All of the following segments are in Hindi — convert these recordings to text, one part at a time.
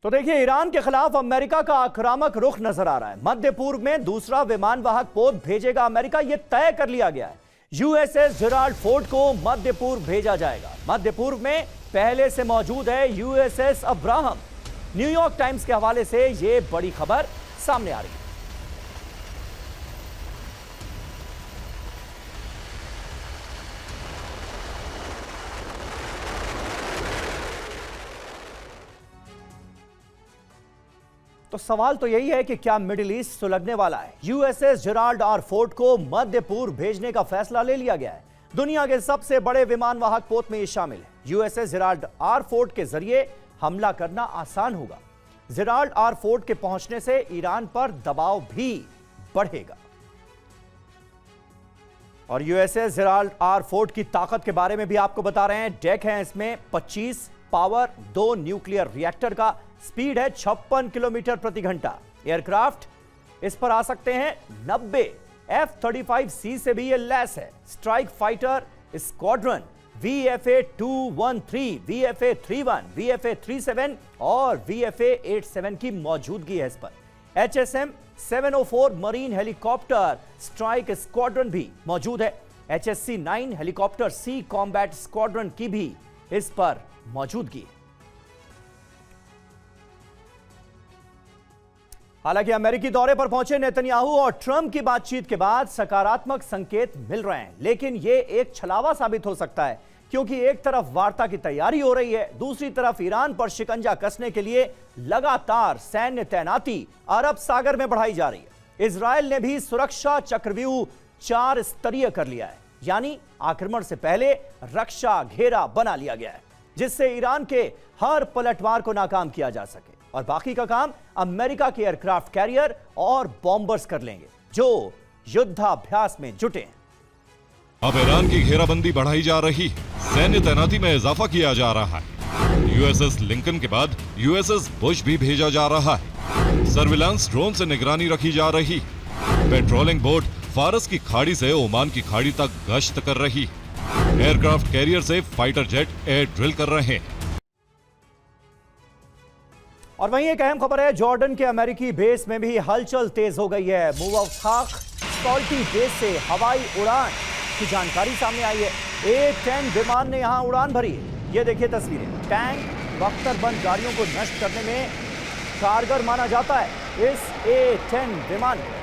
तो देखिए, ईरान के खिलाफ अमेरिका का आक्रामक रुख नजर आ रहा है। मध्य पूर्व में दूसरा विमान वाहक पोत भेजेगा अमेरिका, यह तय कर लिया गया है। यूएसएस जेराल्ड फोर्ड को मध्य पूर्व भेजा जाएगा। मध्य पूर्व में पहले से मौजूद है यूएसएस अब्राहम। न्यूयॉर्क टाइम्स के हवाले से यह बड़ी खबर सामने आ रही है। तो सवाल तो यही है कि क्या मिडिल ईस्ट सुलगने वाला है? यूएसएस जेराल्ड आर फोर्ड को मध्य पूर्व भेजने का फैसला ले लिया गया है। दुनिया के सबसे बड़े विमान वाहक पोत में यह शामिल है। यूएसएस जेराल्ड आर फोर्ड के जरिए हमला करना आसान होगा। जेराल्ड आर फोर्ड के पहुंचने से ईरान पर दबाव भी बढ़ेगा। और यूएसएस जेराल्ड आर फोर्ड की ताकत के बारे में भी आपको बता रहे हैं। डेक है इसमें 25 पावर, 2 न्यूक्लियर रिएक्टर का, स्पीड है 56 किलोमीटर प्रति घंटा। एयरक्राफ्ट इस पर आ सकते हैं 90। F-35C से भी ये लैस है। Strike fighter squadron VFA-213, VFA-31, VFA-37 और VFA-87 की मौजूदगी है इस पर। HSM-704 marine helicopter strike squadron भी मौजूद है। HSC-9 हेलीकॉप्टर सी कॉम्बैट स्क्वाड्रन की भी इस पर मौजूदगी है। हालांकि अमेरिकी दौरे पर पहुंचे नेतन्याहू और ट्रंप की बातचीत के बाद सकारात्मक संकेत मिल रहे हैं, लेकिन यह एक छलावा साबित हो सकता है, क्योंकि एक तरफ वार्ता की तैयारी हो रही है, दूसरी तरफ ईरान पर शिकंजा कसने के लिए लगातार सैन्य तैनाती अरब सागर में बढ़ाई जा रही है। इजरायल ने भी सुरक्षा चक्रव्यूह 4 स्तरीय कर लिया है, यानी आक्रमण से पहले रक्षा घेरा बना लिया गया है, जिससे ईरान के हर पलटवार को नाकाम किया जा सके। और बाकी का काम अमेरिका के एयरक्राफ्ट कैरियर और बॉम्बर्स कर लेंगे, जो युद्धाभ्यास में जुटे हैं। अब ईरान की घेराबंदी बढ़ाई जा रही, सैन्य तैनाती में इजाफा किया जा रहा है। यूएसएस लिंकन के बाद यूएसएस बुश भी भेजा जा रहा है। सर्विलांस ड्रोन से निगरानी रखी जा रही। पेट्रोलिंग बोट फारस की खाड़ी से ओमान की खाड़ी तक गश्त कर रही। एयरक्राफ्ट कैरियर से फाइटर जेट एयर ड्रिल कर रहे हैं। और वहीं एक अहम खबर है, जॉर्डन के अमेरिकी बेस में भी हलचल तेज हो गई है। मुवाफ़ाक़ सॉल्टी बेस से हवाई उड़ान की जानकारी सामने आई है। A-10 विमान ने यहां उड़ान भरी है। ये देखिए तस्वीरें। टैंक बख्तरबंद गाड़ियों को नष्ट करने में कारगर माना जाता है इस A-10 विमान को।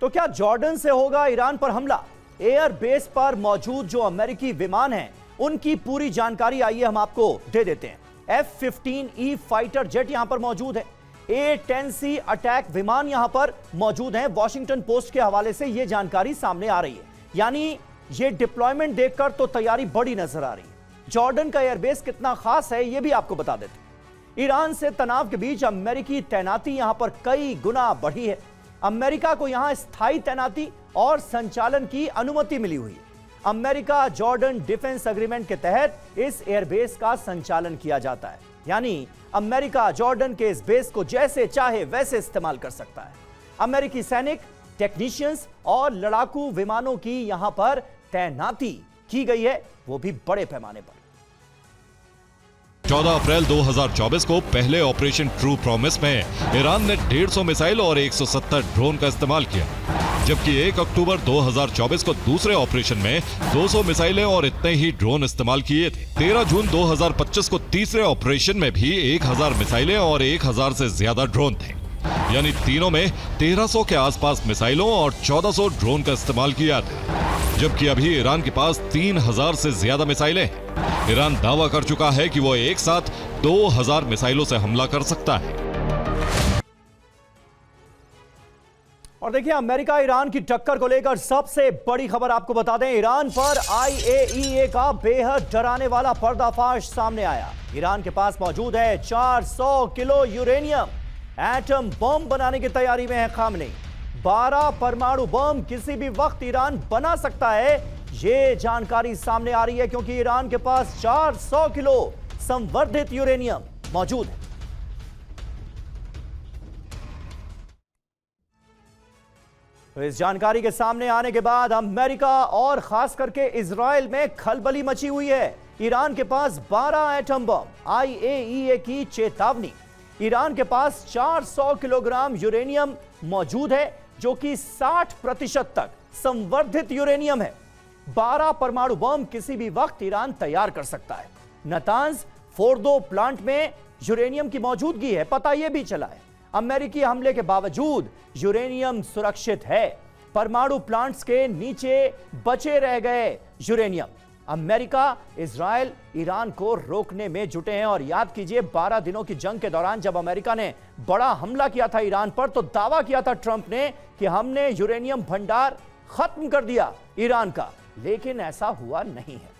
तो क्या जॉर्डन से होगा ईरान पर हमला? एयर बेस पर मौजूद जो अमेरिकी विमान हैं, उनकी पूरी जानकारी आइए हम आपको दे देते हैं। F-15E फाइटर जेट यहां पर मौजूद है। A-10C अटैक विमान यहां पर मौजूद हैं। वॉशिंगटन पोस्ट के हवाले से यह जानकारी सामने आ रही है, यानी यह डिप्लॉयमेंट देखकर तो तैयारी बड़ी नजर आ रही है। जॉर्डन का एयरबेस कितना खास है, यह भी आपको बता देते हैं। ईरान से तनाव के बीच अमेरिकी तैनाती यहां पर कई गुना बढ़ी है। अमेरिका को यहां स्थायी तैनाती और संचालन की अनुमति मिली हुई है। अमेरिका जॉर्डन डिफेंस एग्रीमेंट के तहत इस एयरबेस का संचालन किया जाता है, यानी अमेरिका जॉर्डन के इस बेस को जैसे चाहे वैसे इस्तेमाल कर सकता है। अमेरिकी सैनिक, टेक्नीशियंस और लड़ाकू विमानों की यहां पर तैनाती की गई है, वो भी बड़े पैमाने पर। 14 अप्रैल 2024 को पहले ऑपरेशन ट्रू प्रॉमिस में ईरान ने 150 मिसाइल और 170 ड्रोन का इस्तेमाल किया, जबकि 1 अक्टूबर 2024 को दूसरे ऑपरेशन में 200 मिसाइलें और इतने ही ड्रोन इस्तेमाल किए थे। 13 जून 2025 को तीसरे ऑपरेशन में भी 1000 मिसाइलें और 1000 से ज्यादा ड्रोन थे, यानी तीनों में 1300 के आसपास मिसाइलों और 1400 ड्रोन का इस्तेमाल किया था। जबकि अभी ईरान के पास 3000 से ज्यादा मिसाइलें हैं। ईरान दावा कर चुका है कि वो एक साथ 2000 मिसाइलों से हमला कर सकता है। और देखिए, अमेरिका ईरान की टक्कर को लेकर सबसे बड़ी खबर आपको बता दें। ईरान पर IAEA का बेहद डराने वाला पर्दाफाश सामने आया। ईरान के पास मौजूद है 400 किलो यूरेनियम। एटम बम बनाने की तैयारी में है खामनेई। 12 परमाणु बम किसी भी वक्त ईरान बना सकता है, ये जानकारी सामने आ रही है, क्योंकि ईरान के पास 400 किलो संवर्धित यूरेनियम मौजूद है। तो इस जानकारी के सामने आने के बाद अमेरिका और खास करके इजराइल में खलबली मची हुई है। ईरान के पास 12 एटम बम, IAEA की चेतावनी। ईरान के पास 400 किलोग्राम यूरेनियम मौजूद है, जो कि 60% तक संवर्धित यूरेनियम है। 12 परमाणु बम किसी भी वक्त ईरान तैयार कर सकता है। नातांज फोर्दो प्लांट में यूरेनियम की मौजूदगी है, पता यह भी चला है। अमेरिकी हमले के बावजूद यूरेनियम सुरक्षित है। परमाणु प्लांट्स के नीचे बचे रह गए यूरेनियम। अमेरिका, इजराइल ईरान को रोकने में जुटे हैं। और याद कीजिए, 12 दिनों की जंग के दौरान जब अमेरिका ने बड़ा हमला किया था ईरान पर, तो दावा किया था ट्रंप ने कि हमने यूरेनियम भंडार खत्म कर दिया ईरान का, लेकिन ऐसा हुआ नहीं है।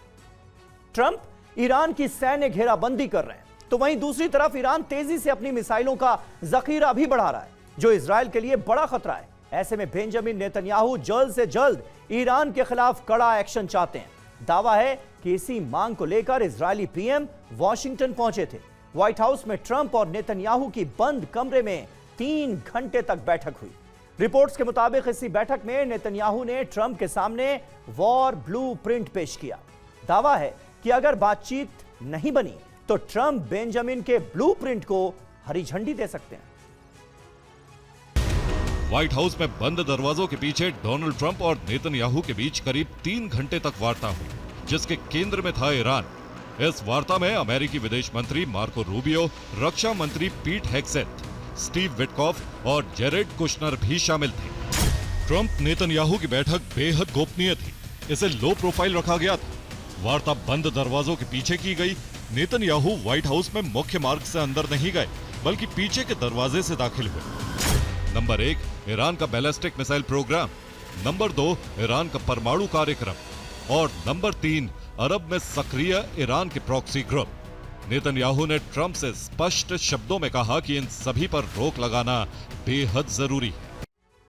ट्रंप ईरान की सैन्य घेराबंदी कर रहे हैं, तो वहीं दूसरी तरफ ईरान तेजी से अपनी मिसाइलों का जखीरा भी बढ़ा रहा है, जो इजराइल के लिए बड़ा खतरा है। ऐसे में बेंजामिन नेतन्याहू जल्द से जल्द ईरान के खिलाफ कड़ा एक्शन चाहते हैं। दावा है कि इसी मांग को लेकर इजरायली पीएम वॉशिंगटन पहुंचे थे। व्हाइट हाउस में ट्रंप और नेतन्याहू की बंद कमरे में 3 घंटे तक बैठक हुई। रिपोर्ट्स के मुताबिक इसी बैठक में नेतन्याहू ने ट्रंप के सामने वॉर ब्लूप्रिंट पेश किया। दावा है कि अगर बातचीत नहीं बनी तो ट्रंप बेंजामिन के ब्लूप्रिंट को हरी झंडी दे सकते हैं। व्हाइट हाउस में बंद दरवाजों के पीछे डोनाल्ड ट्रंप और नेतन्याहू के बीच करीब 3 घंटे तक वार्ता हुई, जिसके केंद्र में था ईरान। इस वार्ता में अमेरिकी विदेश मंत्री मार्को रूबियो, रक्षा मंत्री पीट हेग्सेथ, स्टीव विटकॉफ और जेरेड कुशनर भी शामिल थे। ट्रंप नेतन्याहू की बैठक बेहद गोपनीय थी, इसे लो प्रोफाइल रखा गया था। वार्ता बंद दरवाजों के पीछे की गई। नेतन्याहू व्हाइट हाउस में मुख्य मार्ग से अंदर नहीं गए, बल्कि पीछे के दरवाजे से दाखिल हुए। नंबर 1, ईरान का ballistic missile programme. Number 2, Iran का परमाणु कार्यक्रम। और नंबर 3, अरब में सक्रिय ईरान के प्रॉक्सी ग्रुप। नेतन्याहू ने ट्रंप से स्पष्ट शब्दों में कहा कि इन सभी पर रोक लगाना बेहद जरूरी है।